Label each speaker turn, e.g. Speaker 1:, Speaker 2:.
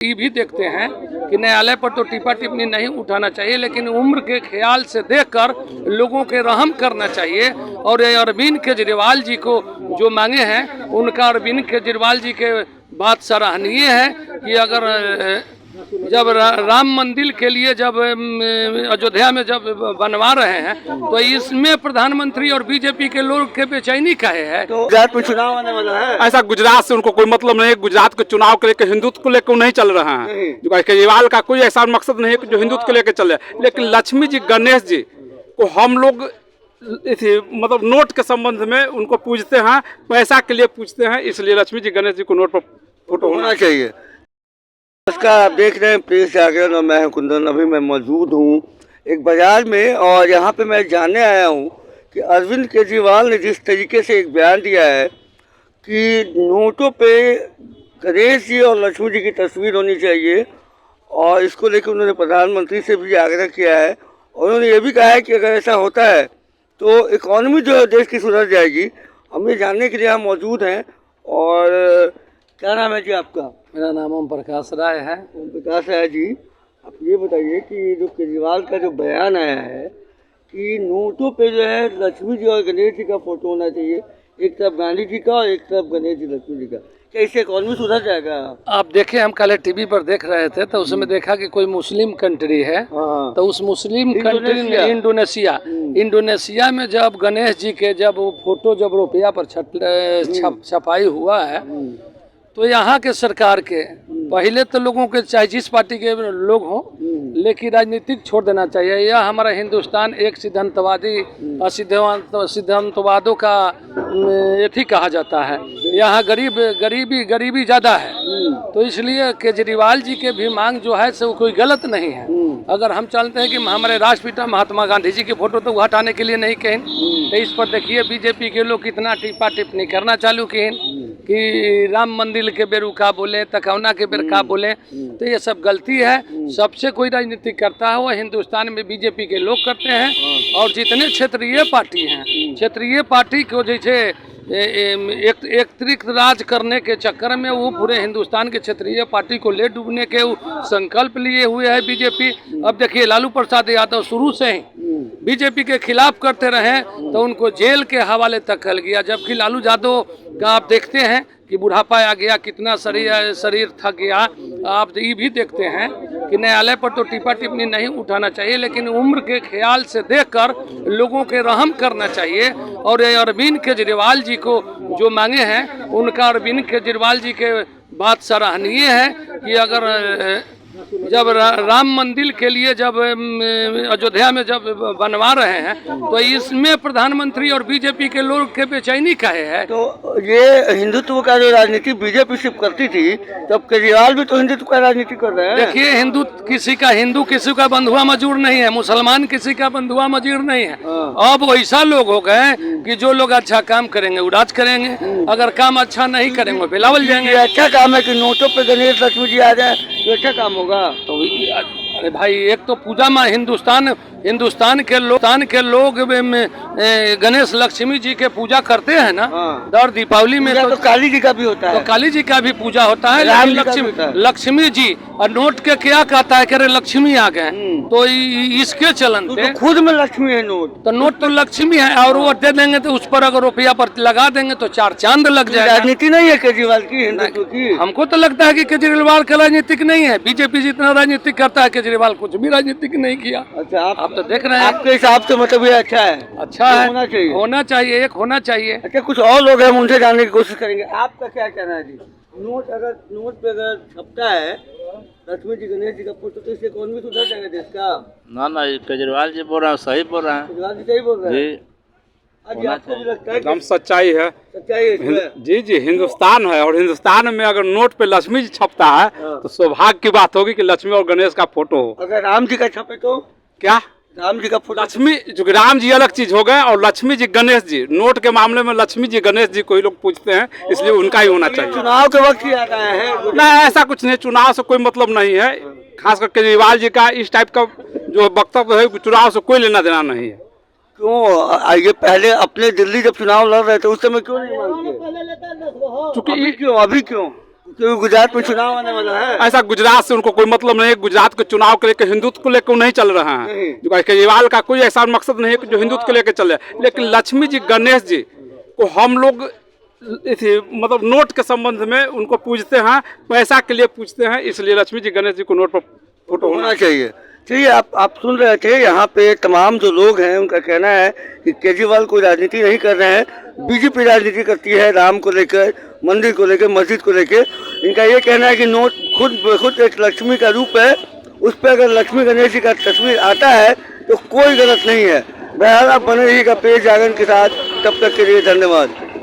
Speaker 1: ये भी देखते हैं कि न्यायालय पर तो टिप्पा टिप्पणी नहीं उठाना चाहिए, लेकिन उम्र के ख्याल से देखकर लोगों के रहम करना चाहिए। और अरविंद केजरीवाल जी को जो मांगे हैं, उनका अरविंद केजरीवाल जी के बात सराहनीय है कि अगर जब राम मंदिर के लिए जब अयोध्या में जब बनवा रहे हैं तो इसमें प्रधानमंत्री और बीजेपी के लोग के बेचैनी काहे है।
Speaker 2: तो गुजरात में चुनाव आने वाला है।
Speaker 3: ऐसा गुजरात से उनको कोई मतलब नहीं है। गुजरात के चुनाव को लेकर हिंदुत्व को लेकर नहीं चल रहा है। जो केजरीवाल का कोई ऐसा मकसद नहीं है जो हिंदुत्व को लेकर चले। लेकिन लक्ष्मी जी गणेश जी को हम लोग मतलब नोट के संबंध में उनको पूजते हैं, पैसा के लिए पूजते हैं, इसलिए लक्ष्मी जी गणेश जी को नोट पर फोटो होना चाहिए।
Speaker 2: नमस्कार, आप देख रहे हैं प्रेस जागरण और मैं कुंदन। अभी मैं मौजूद हूँ एक बाजार में और यहाँ पे मैं जानने आया हूँ कि अरविंद केजरीवाल ने जिस तरीके से एक बयान दिया है कि नोटों पे गणेश जी और लक्ष्मी जी की तस्वीर होनी चाहिए, और इसको लेकर उन्होंने प्रधानमंत्री से भी आग्रह किया है। और उन्होंने ये भी कहा है कि अगर ऐसा होता है तो इकॉनमी जो है देश की सुधर जाएगी। हम ये जानने के लिए यहाँ मौजूद हैं। और क्या नाम है जी आपका?
Speaker 1: मेरा नाम ओम प्रकाश राय है।
Speaker 2: ओम प्रकाश राय जी, आप ये बताइए कि जो केजरीवाल का जो बयान आया है कि नोटों पे जो है लक्ष्मी जी और गणेश जी का फोटो होना चाहिए, एक तरफ गांधी जी का और एक तरफ गणेश जी लक्ष्मी जी का, क्या इससे इकॉनमी सुधर जाएगा? आप
Speaker 1: देखिए, हम कल टीवी पर देख रहे थे तो उसमें देखा कि कोई मुस्लिम कंट्री है। तो उस मुस्लिम कंट्री में इंडोनेशिया में जब गणेश जी के जब वो फोटो जब रुपया पर छपाई हुआ है तो यहाँ के सरकार के पहले तो लोगों के चाहे जिस पार्टी के लोग हों, लेकिन राजनीतिक छोड़ देना चाहिए। यह हमारा हिंदुस्तान एक सिद्धांतवादी सिद्धांतवादों का एथी कहा जाता है। यहाँ गरीबी ज़्यादा है, तो इसलिए केजरीवाल जी के भी मांग जो है सो कोई गलत नहीं है। अगर हम चाहते हैं कि हमारे राष्ट्रपिता महात्मा गांधी जी की फोटो तो हटाने के लिए नहीं कहें, तो इस पर देखिए बीजेपी के लोग कितना टिप्पा टिप्पणी करना चालू किए कि राम मंदिर के बेरू का बोले, तकौना के बेर का बोले। तो ये सब गलती है। सबसे कोई राजनीति करता है वो हिंदुस्तान में बीजेपी के लोग करते हैं। और जितने क्षेत्रीय पार्टी हैं, क्षेत्रीय पार्टी को जैसे एक राज करने के चक्कर में वो पूरे हिंदुस्तान के क्षेत्रीय पार्टी को ले डूबने के संकल्प लिए हुए है बीजेपी। अब देखिए, लालू प्रसाद यादव शुरू से ही बीजेपी के खिलाफ करते रहे तो उनको जेल के हवाले तक कर गया। जबकि लालू यादव का आप देखते हैं कि बुढ़ापा आ गया, कितना शरीर थक गया। आप ये भी देखते हैं कि न्यायालय पर तो टिप्पा टिप्पणी नहीं उठाना चाहिए, लेकिन उम्र के ख्याल से देखकर लोगों के रहम करना चाहिए। और अरविंद केजरीवाल जी को जो मांगे हैं, उनका अरविंद केजरीवाल जी के बात सराहनीय है कि अगर जब राम मंदिर के लिए जब अयोध्या में जब बनवा रहे हैं तो इसमें प्रधानमंत्री और बीजेपी के लोग के बेचैनी काहे है।
Speaker 2: तो ये हिंदुत्व का जो राजनीति बीजेपी सिर्फ करती थी, तब केजरीवाल भी तो हिंदुत्व का राजनीति कर रहे हैं।
Speaker 1: देखिए, हिंदू किसी का बंधुआ मजूर नहीं है, मुसलमान किसी का बंधुआ मजूर नहीं है। अब वैसा लोग हो गए कि जो लोग अच्छा काम करेंगे वो राज करेंगे, अगर काम अच्छा नहीं करेंगे बिलावल जाएंगे।
Speaker 2: अच्छा काम है कि नोटों पे गणेश लक्ष्मी जी आ जाए, तो अच्छा काम होगा।
Speaker 1: तो अरे भाई, एक तो पूजा में हिंदुस्तान के लोग गणेश लक्ष्मी जी के पूजा करते हैं ना। और दीपावली में
Speaker 2: तो काली जी का भी होता है।
Speaker 1: तो काली जी का भी पूजा होता है, लेकिन लक्ष्मी जी और नोट के क्या कहता है कि अरे लक्ष्मी आ गए, तो इसके चलन
Speaker 2: तो खुद में लक्ष्मी है नोट।
Speaker 1: तो नोट तो लक्ष्मी है, और वो दे देंगे तो उस पर अगर रुपया पर लगा देंगे तो 4 चांद लग जाएगा।
Speaker 2: राजनीति नहीं है केजरीवाल की, हिंदुत्व की।
Speaker 1: हमको तो लगता है कि केजरीवाल का राजनीतिक नहीं है। बीजेपी जितना राजनीतिक करता है, केजरीवाल कुछ भी राजनीतिक नहीं किया।
Speaker 2: अच्छा,
Speaker 1: आप तो देख रहे हैं।
Speaker 2: आपके हिसाब से मतलब ये अच्छा है?
Speaker 1: अच्छा है,
Speaker 2: होना चाहिए,
Speaker 1: एक होना चाहिए।
Speaker 2: अच्छा, कुछ और लोग हैं, हम उनसे जानने की कोशिश करेंगे। आपका क्या कहना है जी? नोट पे अगर छपता है लक्ष्मी जी गणेश जी का फोटो, तो इससे इकॉनमी सुधर जाएगा देश का?
Speaker 4: ना, केजरीवाल जी बोल रहे हैं, सही बोल रहे हैं।
Speaker 2: केजरीवाल जी सही बोल रहे हैं। आपको भी लगता है
Speaker 3: एकदम सच्चाई है?
Speaker 2: सच्चाई है
Speaker 3: जी, हिंदुस्तान है, और हिंदुस्तान में अगर नोट पे लक्ष्मी जी छपता है तो सौभाग्य की बात होगी कि लक्ष्मी और गणेश का फोटो हो।
Speaker 2: अगर राम जी का छपे तो
Speaker 3: क्या?
Speaker 2: राम जी का फोटो,
Speaker 3: लक्ष्मी जो राम जी अलग चीज हो गए, और लक्ष्मी जी गणेश जी, नोट के मामले में लक्ष्मी जी गणेश जी को ही लोग पूछते हैं, इसलिए उनका ही होना चाहिए।
Speaker 2: चुनाव के वक्त ही आता है
Speaker 3: ना, ऐसा कुछ नहीं, चुनाव से कोई मतलब नहीं है। खासकर केजरीवाल जी का इस टाइप का जो वक्तव्य है, चुनाव से कोई लेना देना नहीं है।
Speaker 2: क्यों? ये पहले अपने दिल्ली जब चुनाव लड़ रहे थे उस समय क्यों नहीं मानते?
Speaker 3: चूंकि
Speaker 2: अभी क्यों? क्योंकि गुजरात में चुनाव आने वाला है।
Speaker 3: ऐसा गुजरात से उनको कोई मतलब नहीं है। गुजरात के चुनाव को लेकर हिंदुत्व को लेकर नहीं चल रहा है। जो केजरीवाल का कोई ऐसा मकसद नहीं है कि जो हिंदुत्व को लेकर चले। लेकिन लक्ष्मी जी गणेश जी को हम लोग मतलब नोट के संबंध में उनको पूजते हैं, पैसा के लिए पूजते हैं, इसलिए लक्ष्मी जी गणेश जी को नोट पर फोटो
Speaker 2: होना चाहिए। चलिए, आप सुन रहे थे यहाँ पे तमाम जो लोग हैं उनका कहना है कि केजरीवाल कोई राजनीति नहीं कर रहे हैं, बीजेपी राजनीति करती है राम को लेकर, मंदिर को लेकर, मस्जिद को लेकर। इनका ये कहना है कि नोट खुद एक लक्ष्मी का रूप है, उस पर अगर लक्ष्मी गणेश जी का तस्वीर आता है तो कोई गलत नहीं है। बहरहाल आप बने रहिएगा पेश जागरण के साथ, तब तक के लिए धन्यवाद।